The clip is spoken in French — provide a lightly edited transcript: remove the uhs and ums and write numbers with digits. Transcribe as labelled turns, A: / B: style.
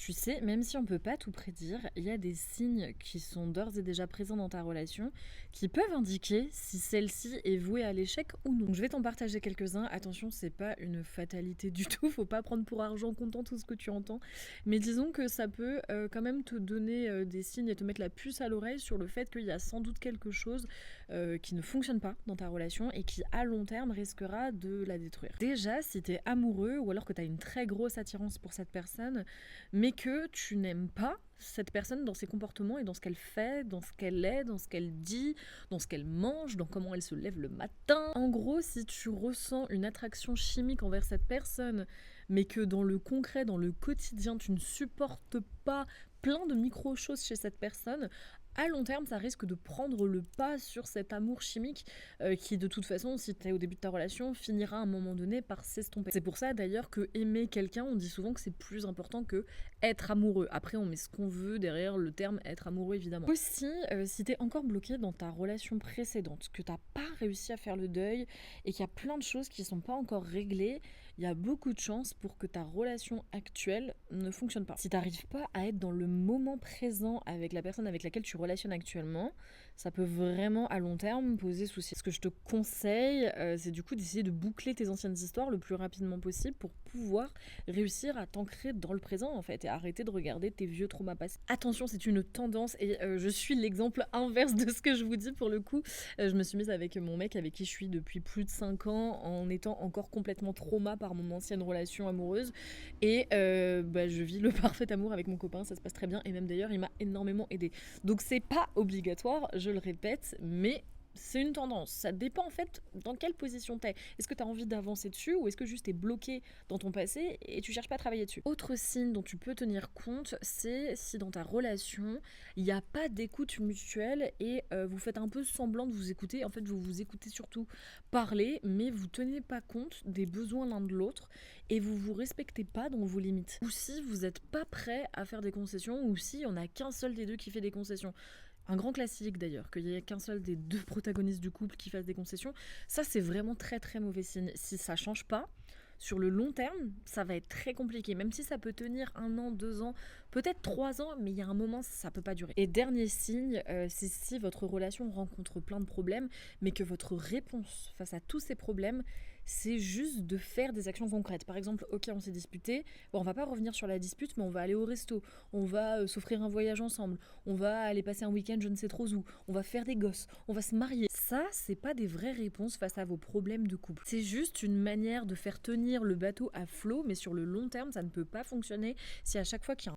A: Tu sais, même si on peut pas tout prédire, il y a des signes qui sont d'ores et déjà présents dans ta relation qui peuvent indiquer si celle-ci est vouée à l'échec ou non. Donc, je vais t'en partager quelques-uns. Attention, c'est pas une fatalité du tout. Faut pas prendre pour argent comptant tout ce que tu entends. Mais disons que ça peut quand même te donner des signes et te mettre la puce à l'oreille sur le fait qu'il y a sans doute quelque chose qui ne fonctionne pas dans ta relation et qui, à long terme, risquera de la détruire. Déjà, si tu es amoureux ou alors que tu as une très grosse attirance pour cette personne, mais que tu n'aimes pas cette personne dans ses comportements et dans ce qu'elle fait, dans ce qu'elle est, dans ce qu'elle dit, dans ce qu'elle mange, dans comment elle se lève le matin. En gros, si tu ressens une attraction chimique envers cette personne, mais que dans le concret, dans le quotidien, tu ne supportes pas plein de micro-choses chez cette personne, à long terme, ça risque de prendre le pas sur cet amour chimique qui, de toute façon, si tu es au début de ta relation, finira à un moment donné par s'estomper. C'est pour ça, d'ailleurs, que aimer quelqu'un, on dit souvent que c'est plus important que être amoureux. Après, on met ce qu'on veut derrière le terme être amoureux, évidemment. Aussi, si tu es encore bloqué dans ta relation précédente, que tu n'as pas réussi à faire le deuil et qu'il y a plein de choses qui ne sont pas encore réglées, il y a beaucoup de chances pour que ta relation actuelle ne fonctionne pas. Si tu n'arrives pas à être dans le moment présent avec la personne avec laquelle tu relationnes actuellement, ça peut vraiment à long terme poser souci. Ce que je te conseille, c'est du coup d'essayer de boucler tes anciennes histoires le plus rapidement possible pour pouvoir réussir à t'ancrer dans le présent en fait et arrêter de regarder tes vieux traumas passés. Attention, c'est une tendance et je suis l'exemple inverse de ce que je vous dis pour le coup. Je me suis mise avec mon mec avec qui je suis depuis plus de 5 ans en étant encore complètement trauma par mon ancienne relation amoureuse et je vis le parfait amour avec mon copain, ça se passe très bien et même d'ailleurs il m'a énormément aidée. Donc c'est pas obligatoire, je le répète, mais c'est une tendance. Ça dépend en fait dans quelle position t'es. Est-ce que t'as envie d'avancer dessus ou est-ce que juste t'es bloqué dans ton passé et tu cherches pas à travailler dessus. Autre signe dont tu peux tenir compte, c'est si dans ta relation, il n'y a pas d'écoute mutuelle et vous faites un peu semblant de vous écouter. En fait, vous vous écoutez surtout parler, mais vous tenez pas compte des besoins l'un de l'autre et vous vous respectez pas dans vos limites. Ou si vous n'êtes pas prêt à faire des concessions ou si on n'a qu'un seul des deux qui fait des concessions. Un grand classique d'ailleurs, qu'il n'y ait qu'un seul des deux protagonistes du couple qui fasse des concessions, ça c'est vraiment très très mauvais signe. Si ça change pas, sur le long terme, ça va être très compliqué. Même si ça peut tenir 1 an, 2 ans, peut-être 3 ans, mais il y a un moment, ça peut pas durer. Et dernier signe, c'est si votre relation rencontre plein de problèmes, mais que votre réponse face à tous ces problèmes, c'est juste de faire des actions concrètes. Par exemple, ok, on s'est disputé, bon, on va pas revenir sur la dispute, mais on va aller au resto, on va s'offrir un voyage ensemble, on va aller passer un week-end je ne sais trop où, on va faire des gosses, on va se marier. Ça, c'est pas des vraies réponses face à vos problèmes de couple. C'est juste une manière de faire tenir le bateau à flot, mais sur le long terme, ça ne peut pas fonctionner si à chaque fois qu'il y a